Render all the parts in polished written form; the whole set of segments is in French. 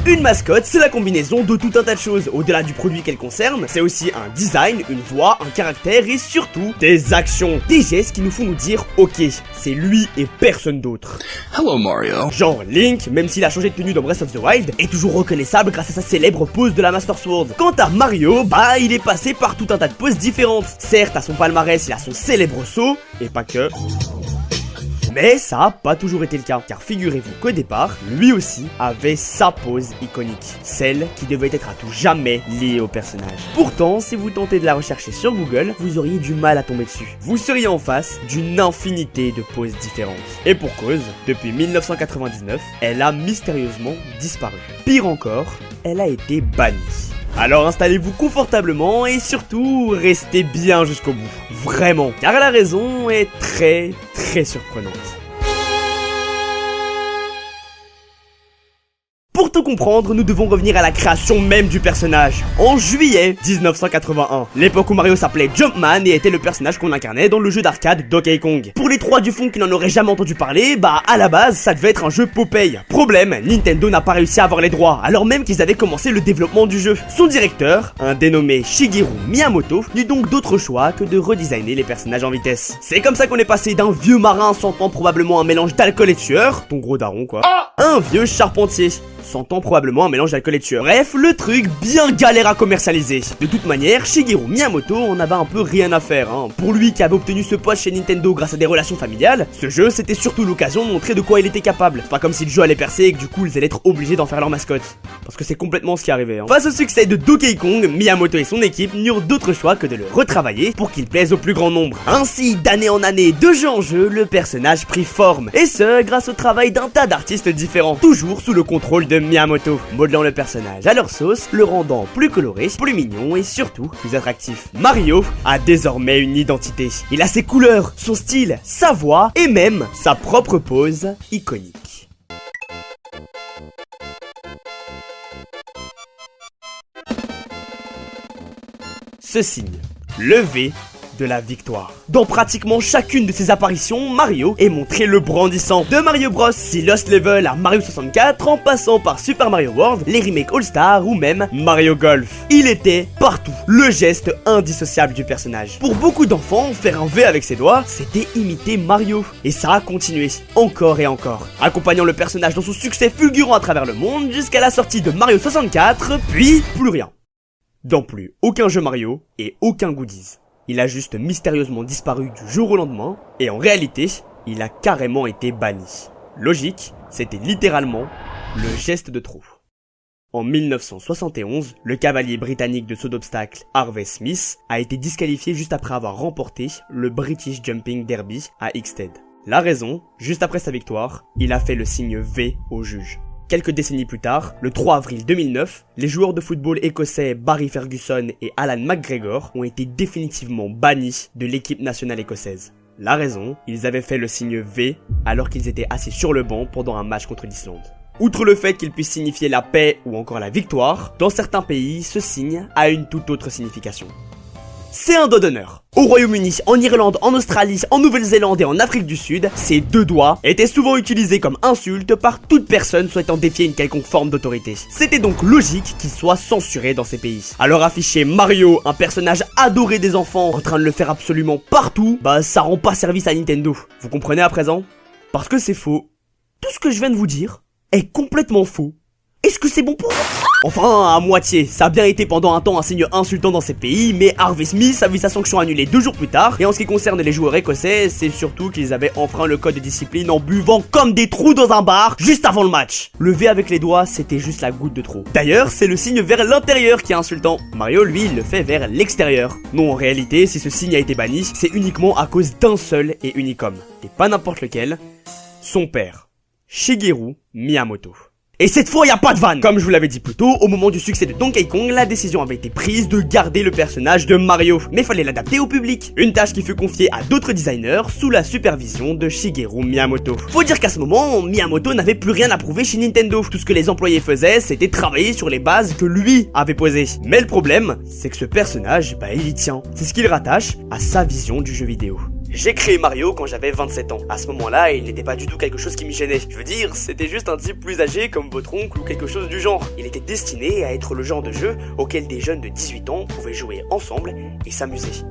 Une mascotte, c'est la combinaison de tout un tas de choses. Au-delà du produit qu'elle concerne, c'est aussi un design, une voix, un caractère et surtout des actions. Des gestes qui nous font nous dire ok, c'est lui et personne d'autre. Hello Mario. Genre Link, même s'il a changé de tenue dans Breath of the Wild, est toujours reconnaissable grâce à sa célèbre pose de la Master Sword. Quant à Mario, bah il est passé par tout un tas de poses différentes. Certes, à son palmarès, il a son célèbre saut, et pas que. Mais ça a pas toujours été le cas, car figurez-vous qu'au départ, lui aussi avait sa pose iconique, celle qui devait être à tout jamais liée au personnage. Pourtant, si vous tentez de la rechercher sur Google, vous auriez du mal à tomber dessus. Vous seriez en face d'une infinité de poses différentes. Et pour cause, depuis 1999, elle a mystérieusement disparu. Pire encore, elle a été bannie. Alors installez-vous confortablement et surtout restez bien jusqu'au bout. Vraiment, car la raison est très surprenante. Pour tout comprendre, nous devons revenir à la création même du personnage, en juillet 1981, l'époque où Mario s'appelait Jumpman et était le personnage qu'on incarnait dans le jeu d'arcade Donkey Kong. Pour les trois du fond qui n'en auraient jamais entendu parler, bah à la base ça devait être un jeu Popeye. Problème, Nintendo n'a pas réussi à avoir les droits, alors même qu'ils avaient commencé le développement du jeu. Son directeur, un dénommé Shigeru Miyamoto, n'eut donc d'autre choix que de redesigner les personnages en vitesse. C'est comme ça qu'on est passé d'un vieux marin sentant probablement un mélange d'alcool et de sueur, ton gros daron quoi, à un vieux charpentier sentant probablement un mélange d'alcool et de sueur. Bref, le truc bien galère à commercialiser. De toute manière, Shigeru Miyamoto en avait un peu rien à faire, hein. Pour lui qui avait obtenu ce poste chez Nintendo grâce à des relations familiales, ce jeu c'était surtout l'occasion de montrer de quoi il était capable. C'est pas comme si le jeu allait percer et que du coup ils allaient être obligés d'en faire leur mascotte. Parce que c'est complètement ce qui arrivait, hein. Face au succès de Donkey Kong, Miyamoto et son équipe n'eurent d'autre choix que de le retravailler pour qu'il plaise au plus grand nombre. Ainsi, d'année en année, de jeu en jeu, le personnage prit forme. Et ce, grâce au travail d'un tas d'artistes différents, toujours sous le contrôle de Miyamoto, modelant le personnage à leur sauce, le rendant plus coloré, plus mignon et surtout plus attractif. Mario a désormais une identité. Il a ses couleurs, son style, sa voix et même sa propre pose iconique. Ce signe, le V de la victoire. Dans pratiquement chacune de ses apparitions, Mario est montré le brandissant. De Mario Bros, si Lost Level à Mario 64, en passant par Super Mario World, les remakes All-Star ou même Mario Golf. Il était partout, le geste indissociable du personnage. Pour beaucoup d'enfants, faire un V avec ses doigts, c'était imiter Mario. Et ça a continué, encore et encore, accompagnant le personnage dans son succès fulgurant à travers le monde jusqu'à la sortie de Mario 64, puis plus rien. Dans plus aucun jeu Mario et aucun goodies. Il a juste mystérieusement disparu du jour au lendemain, et en réalité, il a carrément été banni. Logique, c'était littéralement le geste de trop. En 1971, le cavalier britannique de saut d'obstacle Harvey Smith a été disqualifié juste après avoir remporté le British Jumping Derby à Ixted. La raison, juste après sa victoire, il a fait le signe V au juge. Quelques décennies plus tard, le 3 avril 2009, les joueurs de football écossais Barry Ferguson et Alan McGregor ont été définitivement bannis de l'équipe nationale écossaise. La raison, ils avaient fait le signe V alors qu'ils étaient assis sur le banc pendant un match contre l'Islande. Outre le fait qu'il puisse signifier la paix ou encore la victoire, dans certains pays, ce signe a une toute autre signification. C'est un doigt d'honneur. Au Royaume-Uni, en Irlande, en Australie, en Nouvelle-Zélande et en Afrique du Sud, ces deux doigts étaient souvent utilisés comme insulte par toute personne souhaitant défier une quelconque forme d'autorité. C'était donc logique qu'ils soient censurés dans ces pays. Alors afficher Mario, un personnage adoré des enfants, en train de le faire absolument partout, bah ça rend pas service à Nintendo. Vous comprenez à présent? Parce que c'est faux. Tout ce que je viens de vous dire est complètement faux. Est-ce que c'est bon pour vous? Enfin, à moitié. Ça a bien été pendant un temps un signe insultant dans ces pays, mais Harvey Smith a vu sa sanction annulée 2 jours plus tard, et en ce qui concerne les joueurs écossais, c'est surtout qu'ils avaient enfreint le code de discipline en buvant comme des trous dans un bar, juste avant le match. Le V avec les doigts, c'était juste la goutte de trop. D'ailleurs, c'est le signe vers l'intérieur qui est insultant. Mario, lui, il le fait vers l'extérieur. Non, en réalité, si ce signe a été banni, c'est uniquement à cause d'un seul et unique homme. Et pas n'importe lequel, son père, Shigeru Miyamoto. Et cette fois, y a pas de vanne. Comme je vous l'avais dit plus tôt, au moment du succès de Donkey Kong, la décision avait été prise de garder le personnage de Mario. Mais fallait l'adapter au public. Une tâche qui fut confiée à d'autres designers sous la supervision de Shigeru Miyamoto. Faut dire qu'à ce moment, Miyamoto n'avait plus rien à prouver chez Nintendo. Tout ce que les employés faisaient, c'était travailler sur les bases que lui avait posées. Mais le problème, c'est que ce personnage, bah il y tient. C'est ce qu'il rattache à sa vision du jeu vidéo. J'ai créé Mario quand j'avais 27 ans. À ce moment-là, il n'était pas du tout quelque chose qui m'y gênait. Je veux dire, c'était juste un type plus âgé comme votre oncle ou quelque chose du genre. Il était destiné à être le genre de jeu auquel des jeunes de 18 ans pouvaient jouer ensemble et s'amuser.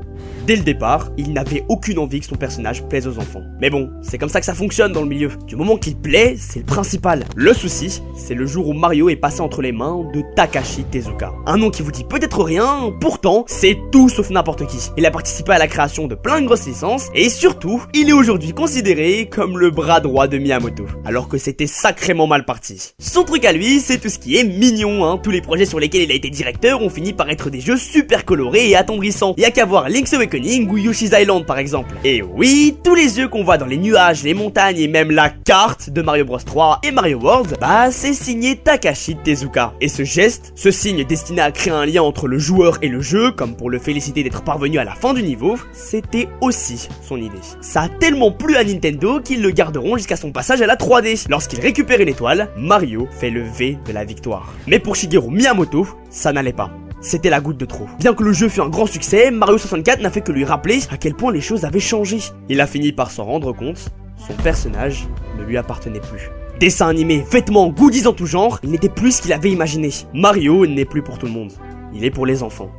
Dès le départ, il n'avait aucune envie que son personnage plaise aux enfants. Mais bon, c'est comme ça que ça fonctionne dans le milieu. Du moment qu'il plaît, c'est le principal. Le souci, c'est le jour où Mario est passé entre les mains de Takashi Tezuka. Un nom qui vous dit peut-être rien, pourtant, c'est tout sauf n'importe qui. Il a participé à la création de plein de grosses licences, et surtout, il est aujourd'hui considéré comme le bras droit de Miyamoto. Alors que c'était sacrément mal parti. Son truc à lui, c'est tout ce qui est mignon, hein. Tous les projets sur lesquels il a été directeur ont fini par être des jeux super colorés et attendrissants. Y'a qu'à voir Link's Awakening ou Yoshi's Island par exemple. Et oui, tous les yeux qu'on voit dans les nuages, les montagnes et même la carte de Mario Bros 3 et Mario World, bah c'est signé Takashi Tezuka. Et ce geste, ce signe destiné à créer un lien entre le joueur et le jeu, comme pour le féliciter d'être parvenu à la fin du niveau, c'était aussi son idée. Ça a tellement plu à Nintendo qu'ils le garderont jusqu'à son passage à la 3D. Lorsqu'il récupère une étoile, Mario fait le V de la victoire. Mais pour Shigeru Miyamoto, ça n'allait pas. C'était la goutte de trop. Bien que le jeu fut un grand succès, Mario 64 n'a fait que lui rappeler à quel point les choses avaient changé. Il a fini par s'en rendre compte, son personnage ne lui appartenait plus. Dessins animés, vêtements, goodies en tout genre, il n'était plus ce qu'il avait imaginé. Mario n'est plus pour tout le monde, il est pour les enfants.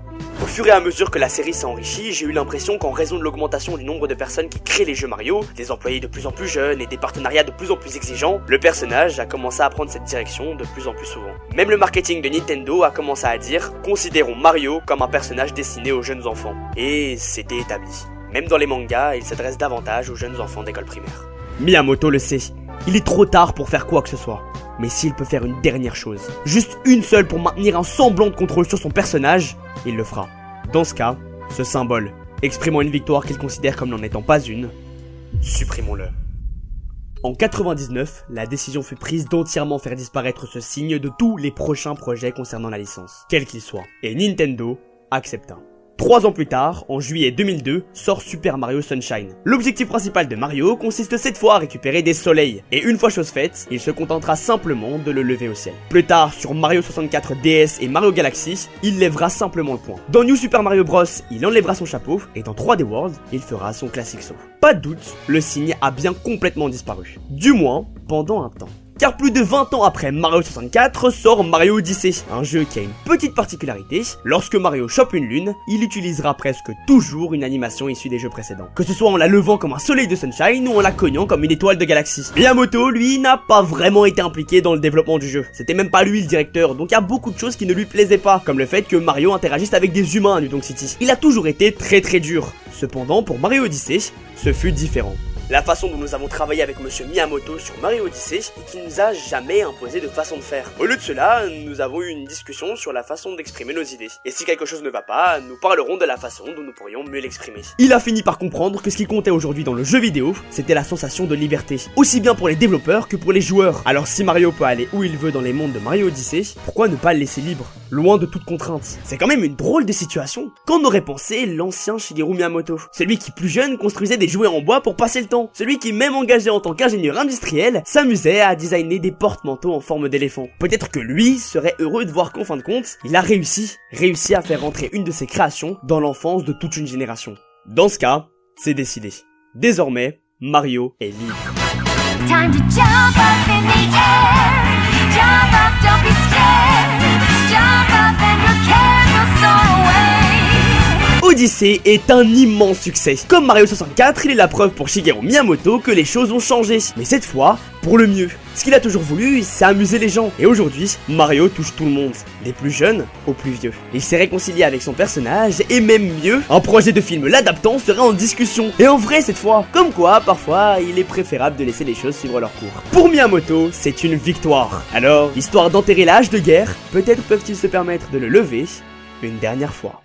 Au fur et à mesure que la série s'est enrichie, j'ai eu l'impression qu'en raison de l'augmentation du nombre de personnes qui créent les jeux Mario, des employés de plus en plus jeunes et des partenariats de plus en plus exigeants, le personnage a commencé à prendre cette direction de plus en plus souvent. Même le marketing de Nintendo a commencé à dire « Considérons Mario comme un personnage destiné aux jeunes enfants ». Et c'était établi. Même dans les mangas, il s'adresse davantage aux jeunes enfants d'école primaire. Miyamoto le sait, il est trop tard pour faire quoi que ce soit. Mais s'il peut faire une dernière chose, juste une seule pour maintenir un semblant de contrôle sur son personnage, il le fera. Dans ce cas, ce symbole, exprimant une victoire qu'il considère comme n'en étant pas une, supprimons-le. En 99, la décision fut prise d'entièrement faire disparaître ce signe de tous les prochains projets concernant la licence, quels qu'ils soient. Et Nintendo accepta. 3 ans plus tard, en juillet 2002, sort Super Mario Sunshine. L'objectif principal de Mario consiste cette fois à récupérer des soleils, et une fois chose faite, il se contentera simplement de le lever au ciel. Plus tard, sur Mario 64 DS et Mario Galaxy, il lèvera simplement le poing. Dans New Super Mario Bros, il enlèvera son chapeau, et dans 3D World, il fera son classique saut. Pas de doute, le signe a bien complètement disparu. Du moins, pendant un temps. Car plus de 20 ans après Mario 64 sort Mario Odyssey, un jeu qui a une petite particularité, lorsque Mario chope une lune, il utilisera presque toujours une animation issue des jeux précédents. Que ce soit en la levant comme un soleil de Sunshine ou en la cognant comme une étoile de Galaxy. Miyamoto, lui, n'a pas vraiment été impliqué dans le développement du jeu. C'était même pas lui le directeur, donc il y a beaucoup de choses qui ne lui plaisaient pas, comme le fait que Mario interagisse avec des humains à New Donk City. Il a toujours été très dur. Cependant, pour Mario Odyssey, ce fut différent. La façon dont nous avons travaillé avec Monsieur Miyamoto sur Mario Odyssey et qu'il nous a jamais imposé de façon de faire. Au lieu de cela, nous avons eu une discussion sur la façon d'exprimer nos idées. Et si quelque chose ne va pas, nous parlerons de la façon dont nous pourrions mieux l'exprimer. Il a fini par comprendre que ce qui comptait aujourd'hui dans le jeu vidéo, c'était la sensation de liberté. Aussi bien pour les développeurs que pour les joueurs. Alors si Mario peut aller où il veut dans les mondes de Mario Odyssey, pourquoi ne pas le laisser libre, loin de toute contrainte? C'est quand même une drôle de situation. Qu'en aurait pensé l'ancien Shigeru Miyamoto? Celui qui plus jeune construisait des jouets en bois pour passer le temps. Celui qui, même engagé en tant qu'ingénieur industriel, s'amusait à designer des porte-manteaux en forme d'éléphant. Peut-être que lui serait heureux de voir qu'en fin de compte, il a réussi à faire rentrer une de ses créations dans l'enfance de toute une génération. Dans ce cas, c'est décidé. Désormais, Mario est libre. Time to jump up in the air. Jump up, don't be scared. Jump up and your cares will soar away. Odyssey est un immense succès. Comme Mario 64, il est la preuve pour Shigeru Miyamoto que les choses ont changé. Mais cette fois, pour le mieux. Ce qu'il a toujours voulu, c'est amuser les gens. Et aujourd'hui, Mario touche tout le monde, des plus jeunes aux plus vieux. Il s'est réconcilié avec son personnage, et même mieux, un projet de film l'adaptant serait en discussion. Et en vrai cette fois, comme quoi, parfois, il est préférable de laisser les choses suivre leur cours. Pour Miyamoto, c'est une victoire. Alors, histoire d'enterrer l'âge de guerre, peut-être peuvent-ils se permettre de le lever une dernière fois.